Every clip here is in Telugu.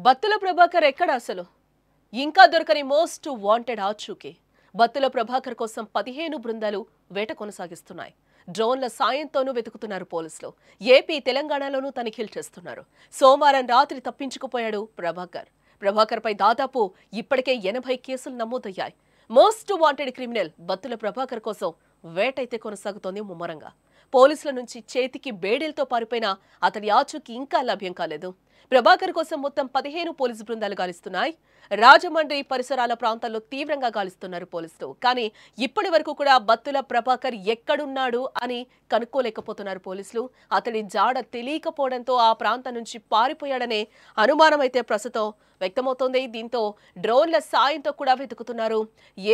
బత్తుల ప్రభాకర్ ఎక్కడ అసలు ఇంకా దొరకని మోస్ట్ వాంటెడ్ ఆచూకీ బత్తుల ప్రభాకర్ కోసం 15 బృందాలు వేట కొనసాగిస్తున్నాయి. డ్రోన్ల సాయంతోనూ వెతుకుతున్నారు పోలీసులు. ఏపీ తెలంగాణలోనూ తనిఖీలు చేస్తున్నారు. సోమవారం రాత్రి తప్పించుకుపోయాడు ప్రభాకర్ పై దాదాపు ఇప్పటికే 80 కేసులు నమోదయ్యాయి. Most wanted criminal Battula Prabhakar కోసం వేటైతే కొనసాగుతోంది ముమ్మరంగా. పోలీసుల నుంచి చేతికి బేడీలతో పారిపోయిన అతడి ఆచూకీ ఇంకా లభ్యం కాలేదు. ప్రభాకర్ కోసం మొత్తం 15 పోలీసు బృందాలు గాలిస్తున్నాయి. రాజమండ్రి పరిసరాల ప్రాంతాల్లో తీవ్రంగా గాలిస్తున్నారు పోలీసులు. కానీ ఇప్పటి వరకు కూడా బత్తుల ప్రభాకర్ ఎక్కడున్నాడు అని కనుక్కోలేకపోతున్నారు పోలీసులు. అతడి జాడ తెలియకపోవడంతో ఆ ప్రాంతం నుంచి పారిపోయాడనే అనుమానం అయితే ప్రస్తుతం వ్యక్తమవుతోంది. దీంతో డ్రోన్ల సాయంతో కూడా వెతుకుతున్నారు.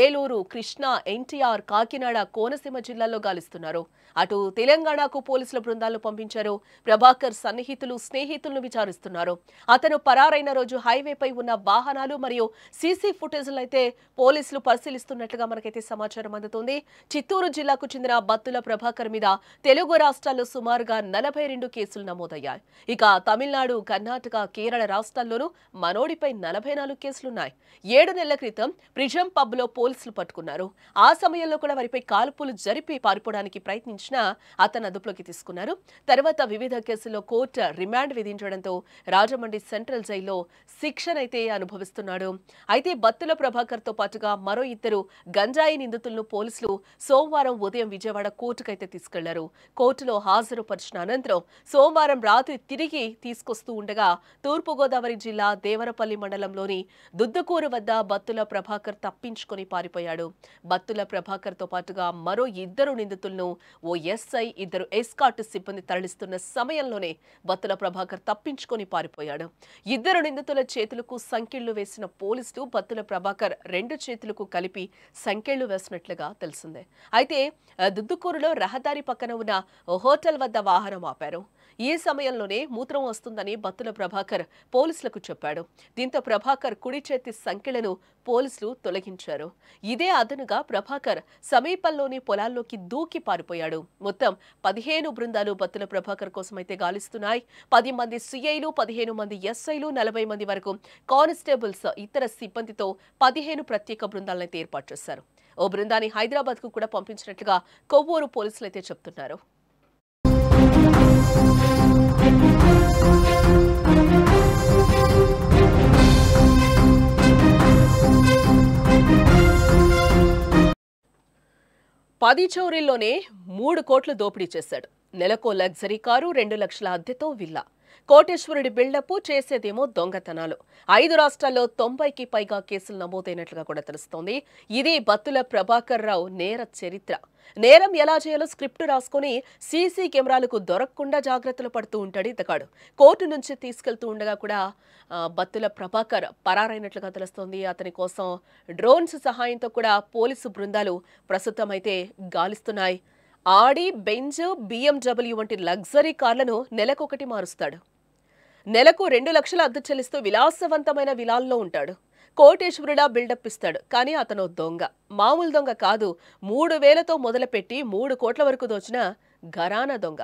ఏలూరు, కృష్ణా, ఎన్టీఆర్, కాకినాడ, కోనసీమ జిల్లాల్లో గాలిస్తున్నారు. అటు తెలంగాణకు పోలీసుల బృందాలను పంపించారు. ప్రభాకర్ సన్నిహితులు, స్నేహితులను విచారిస్తున్నారు. అతను పరారైన రోజు హైవేపై ఉన్న వాహనాలు మరియు సీసీ ఫుటేజ్లను అయితే పోలీసులు పరిశీలిస్తున్నట్లుగా మనకైతే సమాచారం అందుతోంది. చిత్తూరు జిల్లాకు చెందిన బత్తుల ప్రభాకర్ మీద తెలుగు రాష్ట్రాల్లో సుమారుగా 42 కేసులు నమోదయ్యాయి. ఇక తమిళనాడు, కర్ణాటక, కేరళ రాష్ట్రాల్లోనూ మనోడిపై 44 కేసులున్నాయి. 7 నెలల క్రితం ప్రిజం పబ్ లో పోలీసులు పట్టుకున్నారు. ఆ సమయంలో కూడా వారిపై కాల్పులు జరిపి పారిపోవడానికి ప్రయత్నించినా అతను అదుపులోకి తీసుకున్నారు. తర్వాత వివిధ కేసుల్లో కోర్టు రిమాండ్ విధించడంతో రాజమండ్రి సెంట్రల్ జైల్లో శిక్షణ అయితే అనుభవిస్తున్నాడు. అయితే బత్తుల ప్రభాకర్ తో పాటుగా మరో 2 గంజాయి నిందితులను పోలీసులు సోమవారం ఉదయం విజయవాడ కోర్టుకైతే తీసుకెళ్లారు. కోర్టులో హాజరుపరిచిన అనంతరం సోమవారం రాత్రి తిరిగి తీసుకొస్తూ ఉండగా తూర్పుగోదావరి జిల్లా దేవరపల్లి మండలంలోని దుద్దుకూరు వద్ద బత్తుల ప్రభాకర్ తప్పించుకొని పారిపోయాడు. బత్తుల ప్రభాకర్ తో పాటుగా మరో 2 నిందితులను ఓ ఎస్ఐ, 2 ఎస్కాట్ సిబ్బంది తరలిస్తున్న సమయంలోనే బత్తుల ప్రభాకర్ తప్పించుకొని పారిపోయాడు. 2 నిందితుల చేతులకు సంకెళ్లు వేసిన పోలీసులు బత్తుల ప్రభాకర్ 2 చేతులకు కలిపి సంకెళ్లు వేసినట్లుగా తెలిసిందే. అయితే దుద్దుకూరులో రహదారి పక్కన ఉన్న హోటల్ వద్ద వాహనం ఆపారు. ఈ సమయంలోనే మూత్రం వస్తుందని బత్తుల ప్రభాకర్ పోలీసులకు చెప్పాడు. దీంతో ప్రభాకర్ కుడి చేతి సంకెళ్లను పోలీసులు తొలగించారు. ఇదే అదనుగా ప్రభాకర్ సమీపంలోని పొలాల్లోకి దూకి పారిపోయాడు. మొత్తం 15 బృందాలు బత్తుల ప్రభాకర్ కోసం అయితే గాలిస్తున్నాయి. 10 మంది సిఐలు, 15 మంది ఎస్ఐలు, 40 మంది వరకు కానిస్టేబుల్స్, ఇతర సిబ్బందితో 15 ప్రత్యేక బృందాలను ఏర్పాటు చేశారు. ఓ బృందాన్ని హైదరాబాద్ కు కూడా పంపించినట్లుగా కొవ్వూరు పోలీసులు అయితే చెప్తున్నారు. పది చోరీల్లోనే 3 కోట్లు దోపిడీ చేశాడు. నెలకో లగ్జరీ కారు, 2 లక్షల అద్దెతో విల్లా. కోటేశ్వరుడి బిల్డప్, చేసేదేమో దొంగతనాలు. 5 రాష్ట్రాల్లో 90కి పైగా కేసులు నమోదైనట్లుగా కూడా తెలుస్తోంది. ఇది బత్తుల ప్రభాకర్ రావు నేర చరిత్ర. నేరం ఎలా చేయాలో స్క్రిప్ట్ రాసుకుని సీసీ కెమెరాలకు దొరకకుండా జాగ్రత్తలు పడుతూ ఉంటాడు ఇతగాడు. కోర్టు నుంచి తీసుకెళ్తూ ఉండగా కూడా బత్తుల ప్రభాకర్ పరారైనట్లుగా తెలుస్తోంది. అతని కోసం డ్రోన్స్ సహాయంతో కూడా పోలీసు బృందాలు ప్రస్తుతం అయితే గాలిస్తున్నాయి. ఆడి, బెంజ్, BMW వంటి లగ్జరీ కార్లను నెలకొకటి మారుస్తాడు. నెలకు 2 లక్షల అద్దె చెల్లిస్తూ విలాసవంతమైన విలాల్లో ఉంటాడు. కోటేశ్వరుడా బిల్డప్ ఇస్తాడు. కానీ అతను దొంగ. మామూలు దొంగ కాదు. 3,000తో మొదలుపెట్టి 3 కోట్ల వరకు దోచిన ఘరానా దొంగ.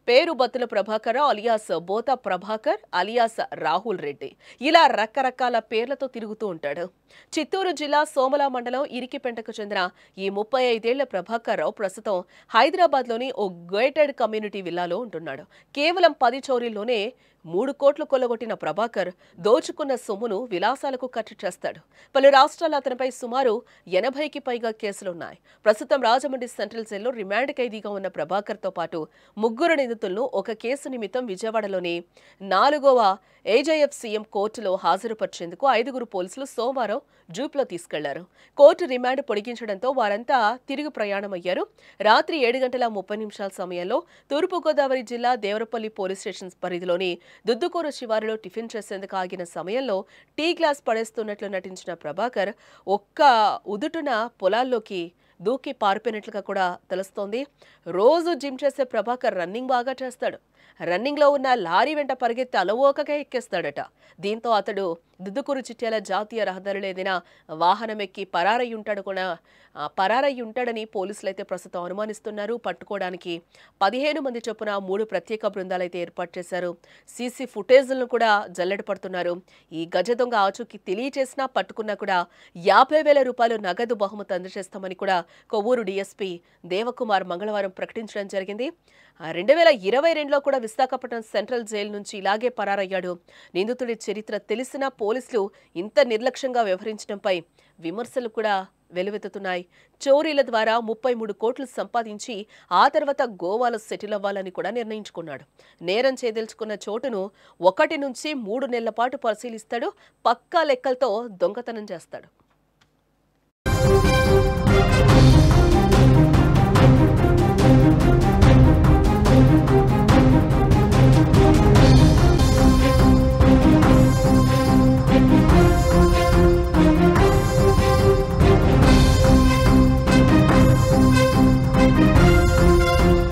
పేరు బత్తుల ప్రభాకర్ అలియాస్ బోతా ప్రభాకర్ అలియాస్ రాహుల్ రెడ్డి. ఇలా రకరకాల పేర్లతో తిరుగుతూ ఉంటాడు. చిత్తూరు జిల్లా సోమల మండలం ఇరికిపెంటకు చెందిన ఈ 35 ఏళ్ల ప్రభాకర్ రావు ప్రస్తుతం హైదరాబాద్లోని ఓ గేటెడ్ కమ్యూనిటీ విల్లాలో ఉంటున్నాడు. కేవలం 10 చోరీల్లోనే 3 కోట్లు కొల్లగొట్టిన ప్రభాకర్ దోచుకున్న సొమ్మును విలాసాలకు ఖర్చు చేస్తాడు. పలు రాష్ట్రాల్లో అతనిపై సుమారు 80కి పైగా కేసులున్నాయి. ప్రస్తుతం రాజమండ్రి సెంట్రల్ జైల్లో రిమాండ్ ఖైదీగా ఉన్న ప్రభాకర్తో పాటు 3 నిందితులను ఒక కేసు నిమిత్తం విజయవాడలోని 4వ ఏజేఎఫ్సీఎం కోర్టులో హాజరుపరిచేందుకు 5 పోలీసులు సోమవారం జూప్లో తీసుకెళ్లారు. కోర్టు రిమాండ్ పొడిగించడంతో వారంతా తిరిగి ప్రయాణమయ్యారు. రాత్రి 7:30 సమయంలో తూర్పుగోదావరి జిల్లా దేవరపల్లి పోలీస్ స్టేషన్ పరిధిలోని దుద్దుకూరు శివారులో టిఫిన్ చేసేందుకు ఆగిన సమయంలో టీ గ్లాస్ పడేస్తున్నట్లు నటించిన ప్రభాకర్ ఒక్క ఉదుటున పొలాల్లోకి దూకి పారిపోయినట్లుగా కూడా తెలుస్తోంది. రోజు జిమ్ చేసే ప్రభాకర్ రన్నింగ్ బాగా చేస్తాడు. రన్నింగ్లో ఉన్న లారీ వెంట పరిగెత్తి అలవోకగా ఎక్కేస్తాడట. దీంతో అతడు దుద్దుకూరు చిట్యాల జాతీయ రహదారిలో ఏదైనా వాహనం ఎక్కి పరారై ఉంటాడని పోలీసులు అయితే ప్రస్తుతం అనుమానిస్తున్నారు. పట్టుకోవడానికి 15 మంది చొప్పున 3 ప్రత్యేక బృందాలు అయితే ఏర్పాటు చేశారు. సీసీ ఫుటేజ్లను కూడా జల్లెడ పడుతున్నారు. ఈ గజ దొంగ ఆచూకీ తెలియచేసినా పట్టుకున్నా కూడా 50,000 రూపాయలు నగదు బహుమతి అందజేస్తామని కూడా కొవ్వూరు డీఎస్పీ దేవకుమార్ మంగళవారం ప్రకటించడం జరిగింది. 2022లో కూడా విశాఖపట్నం సెంట్రల్ జైలు నుంచి ఇలాగే పరారయ్యాడు. నిందితుడి చరిత్ర తెలిసినా పోలీసులు ఇంత నిర్లక్ష్యంగా వ్యవహరించడంపై విమర్శలు కూడా వెలువెత్తుతున్నాయి. చోరీల ద్వారా 33 కోట్లు సంపాదించి ఆ తర్వాత గోవాలో సెటిల్ అవ్వాలని కూడా నిర్ణయించుకున్నాడు. నేరం చేదలుచుకున్న చోటును 1 నుంచి 3 నెలల పాటు పరిశీలిస్తాడు. పక్కా లెక్కలతో దొంగతనం చేస్తాడు.